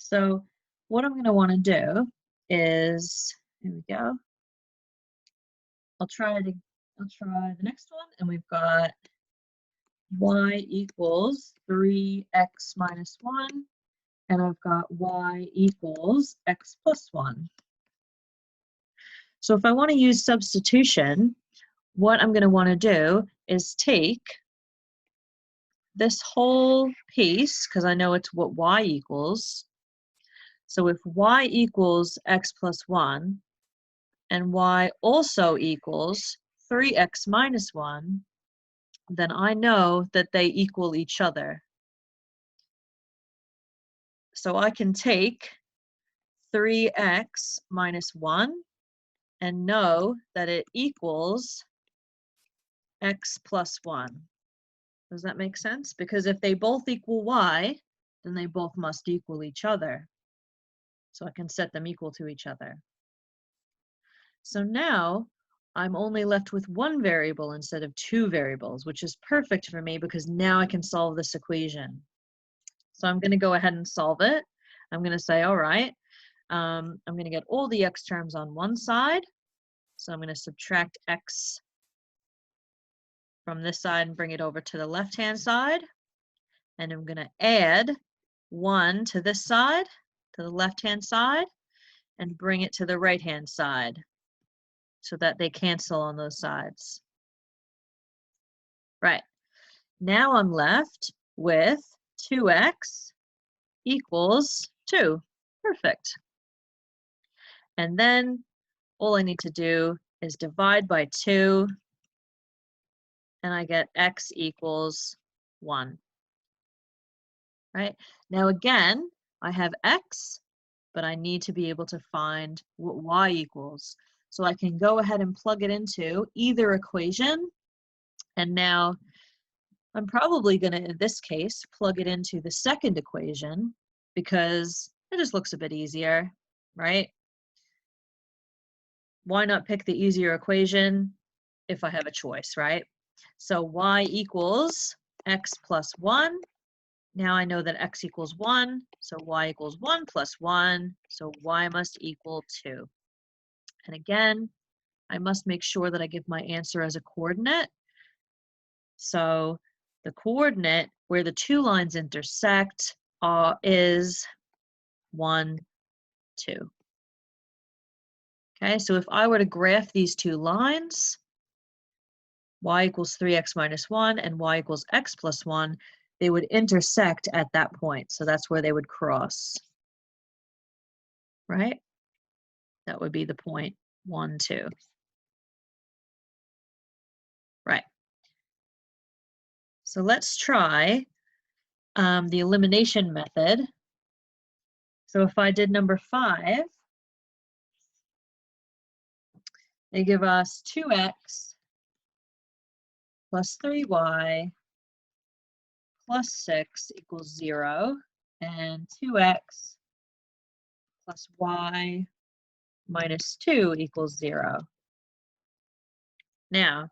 So what I'm going to want to do is, here we go. I'll try the next one, and we've got y equals 3x minus 1, and I've got y equals x plus 1. So if I want to use substitution, what I'm going to want to do is take this whole piece, because I know it's what y equals. So if y equals x plus 1, and y also equals 3x minus 1, then I know that they equal each other. So I can take 3x minus 1 and know that it equals x plus 1. Does that make sense? Because if they both equal y, then they both must equal each other. So I can set them equal to each other. So now I'm only left with one variable instead of two variables, which is perfect for me because now I can solve this equation. So I'm going to go ahead and solve it. I'm going to say, all right, I'm going to get all the x terms on one side. So I'm going to subtract x from this side and bring it over to the left-hand side. And I'm going to add 1 to this side, to the left-hand side, and bring it to the right-hand side so that they cancel on those sides. Right. Now I'm left with 2x equals 2. Perfect. And then all I need to do is divide by 2, and I get x equals 1. Right? Now again, I have x, but I need to be able to find what y equals. So I can go ahead and plug it into either equation, and now I'm probably going to, in this case, plug it into the second equation because it just looks a bit easier, right? Why not pick the easier equation if I have a choice, right? So y equals x plus 1. Now I know that x equals 1, so y equals 1 plus 1, so y must equal 2. And again, I must make sure that I give my answer as a coordinate. So the coordinate where the two lines intersect is 1, 2. Okay, so if I were to graph these two lines, y equals 3x minus 1 and y equals x plus 1, they would intersect at that point. So that's where they would cross, right? That would be the point 1, 2. Right. So let's try the elimination method. So if I did number 5, they give us 2x plus 3y plus 6 equals 0, and 2x plus y minus 2 equals 0. Now,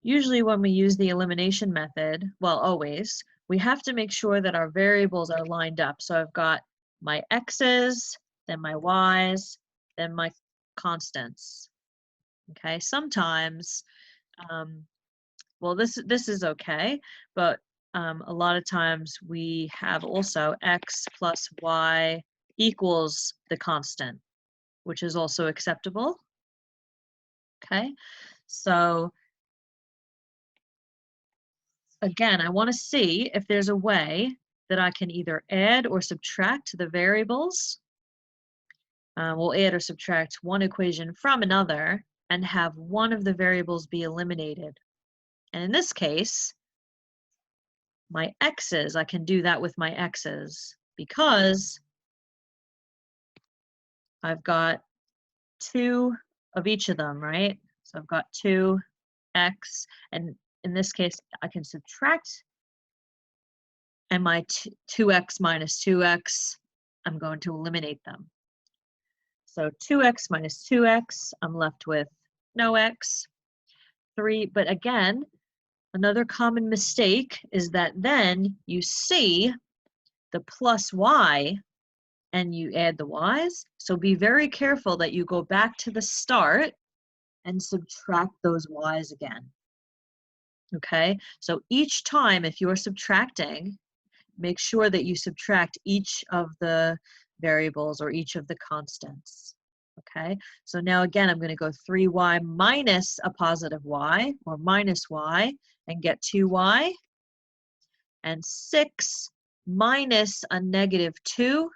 usually when we use the elimination method, well, always, we have to make sure that our variables are lined up. So I've got my x's, then my y's, then my constants. Okay, sometimes, well, this is okay, but a lot of times we have also x plus y equals the constant, which is also acceptable. Okay, so again, I want to see if there's a way that I can either add or subtract the variables. We'll add or subtract one equation from another and have one of the variables be eliminated. And in this case, my x's, I can do that with my x's because I've got 2 of each of them, right? So I've got 2x, and in this case, I can subtract, and my 2x minus 2x, I'm going to eliminate them. So 2x minus 2x, I'm left with no x. 3, but again, another common mistake is that then you see the plus y and you add the y's. So be very careful that you go back to the start and subtract those y's again. Okay, so each time if you're subtracting, make sure that you subtract each of the variables or each of the constants. Okay, so now again, I'm going to go 3y minus a positive y, or minus y, and get 2y, and 6 minus a negative 2.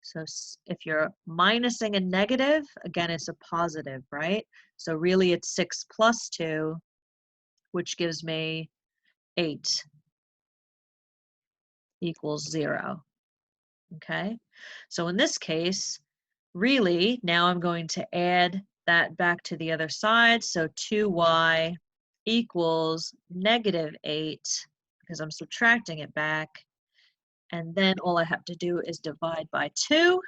So if you're minusing a negative, again, it's a positive, right? So really it's 6 plus 2, which gives me 8 equals 0. Okay, so in this case, really, now I'm going to add that back to the other side. So 2y equals negative 8, because I'm subtracting it back. And then all I have to do is divide by 2.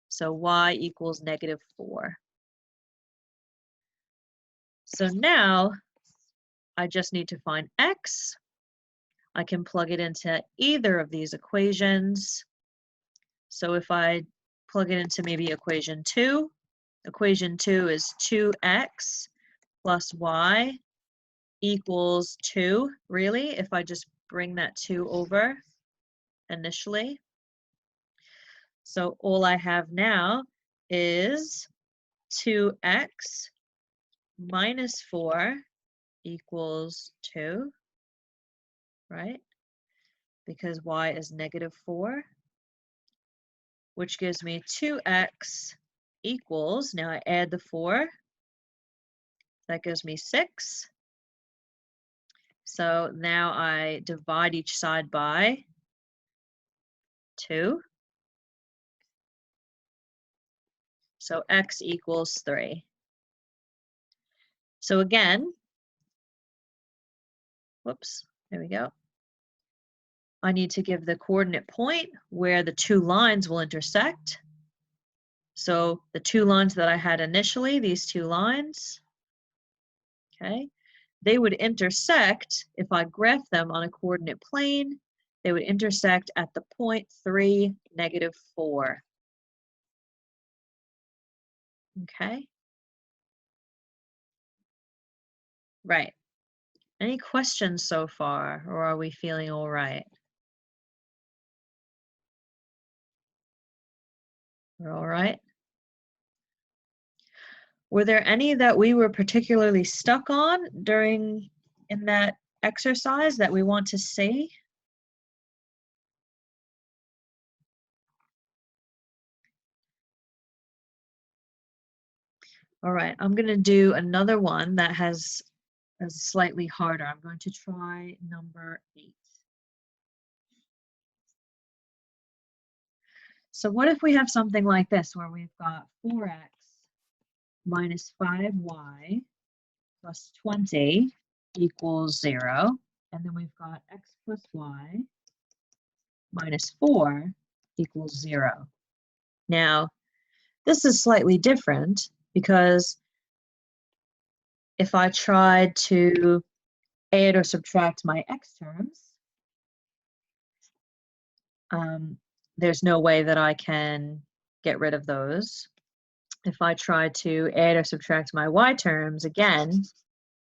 So y equals negative 4. So now I just need to find x. I can plug it into either of these equations. So if I plug it into maybe equation 2 is 2x plus y equals 2, really, if I just bring that 2 over initially. So all I have now is 2x minus 4 equals 2, right? Because y is negative 4, which gives me 2x equals, now I add the 4, that gives me 6. So now I divide each side by 2. So x equals 3. So again, whoops, there we go. I need to give the coordinate point where the two lines will intersect. So the two lines that I had initially, these two lines, okay, they would intersect, if I graph them on a coordinate plane, they would intersect at the point 3, negative 4. Okay? Right. Any questions so far, or are we feeling all right? We're all right? Were there any that we were particularly stuck on in that exercise that we want to see? All right, I'm going to do another one that is slightly harder. I'm going to try number 8. So what if we have something like this where we've got 4x minus 5y plus 20 equals 0, and then we've got x plus y minus 4 equals 0. Now, this is slightly different because if I tried to add or subtract my x terms, there's no way that I can get rid of those. If I try to add or subtract my y terms, again,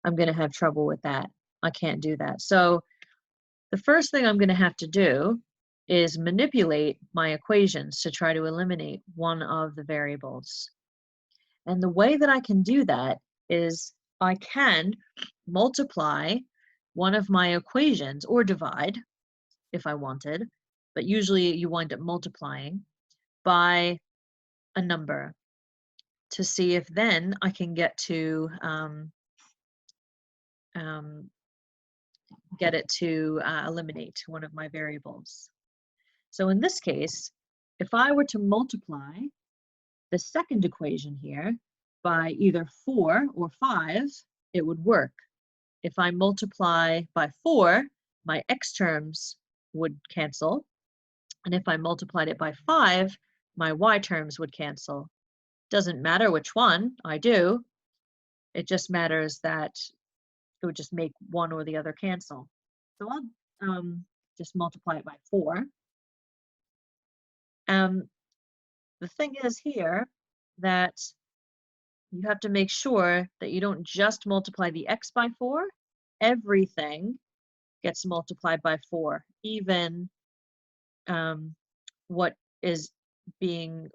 I'm going to have trouble with that. I can't do that. So the first thing I'm going to have to do is manipulate my equations to try to eliminate one of the variables. And the way that I can do that is I can multiply one of my equations, or divide if I wanted, but usually you wind up multiplying by a number to see if then I can get to eliminate one of my variables. So in this case, if I were to multiply the second equation here by either 4 or 5, it would work. If I multiply by 4, my x terms would cancel. And if I multiplied it by 5, my y terms would cancel. Doesn't matter which one I do. It just matters that it would just make one or the other cancel. So I'll just multiply it by 4. The thing is here that you have to make sure that you don't just multiply the x by 4. Everything gets multiplied by 4, even what is being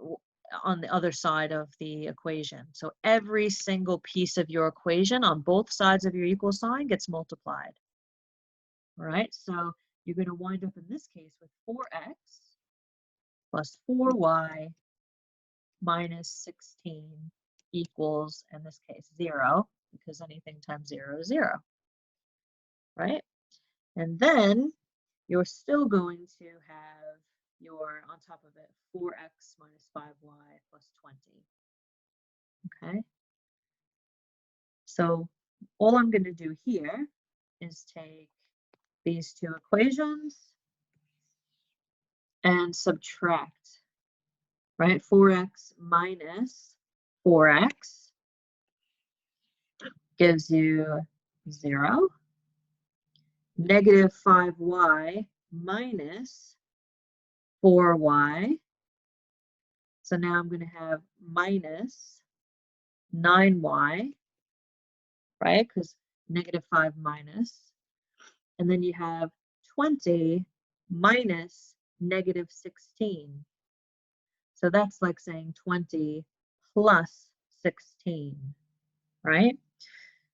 on the other side of the equation. So every single piece of your equation on both sides of your equal sign gets multiplied. All right, so you're going to wind up in this case with 4x plus 4y minus 16 equals, in this case, 0, because anything times 0 is 0, right? And then you're still going to have your, on top of it, 4x minus 5y plus 20. Okay? So all I'm going to do here is take these two equations and subtract, right? 4x minus 4x gives you 0. Negative 5y minus 4y. So now I'm going to have minus 9y, right? Because negative 5 minus. And then you have 20 minus negative 16. So that's like saying 20 plus 16, right?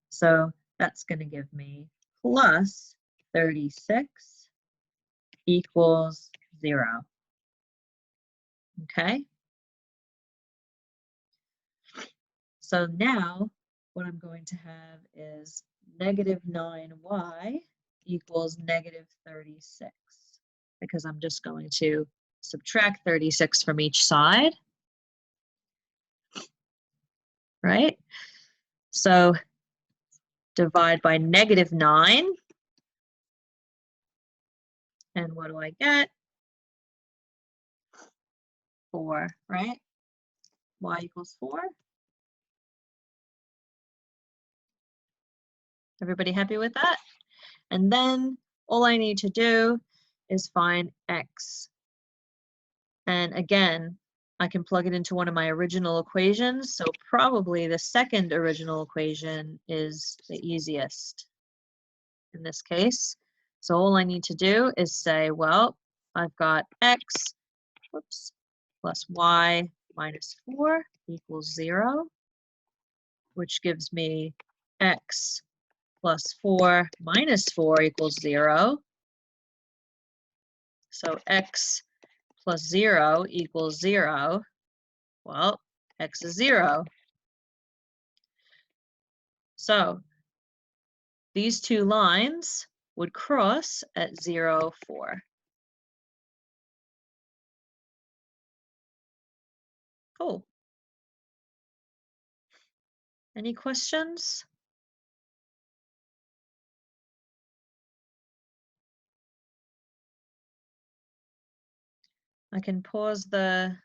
So that's going to give me plus 36 equals 0. Okay? So now what I'm going to have is negative 9y equals negative 36, because I'm just going to subtract 36 from each side, right? So divide by negative 9, and what do I get? 4, right? Y equals 4. Everybody happy with that? And then all I need to do is find x. And again, I can plug it into one of my original equations, so probably the second original equation is the easiest in this case. So all I need to do is say, well, I've got x, whoops, plus y minus 4 equals 0, which gives me x plus 4 minus 4 equals 0. So x plus 0 equals 0. Well, x is 0. So these two lines would cross at 0, 4. Cool. Any questions? I can pause the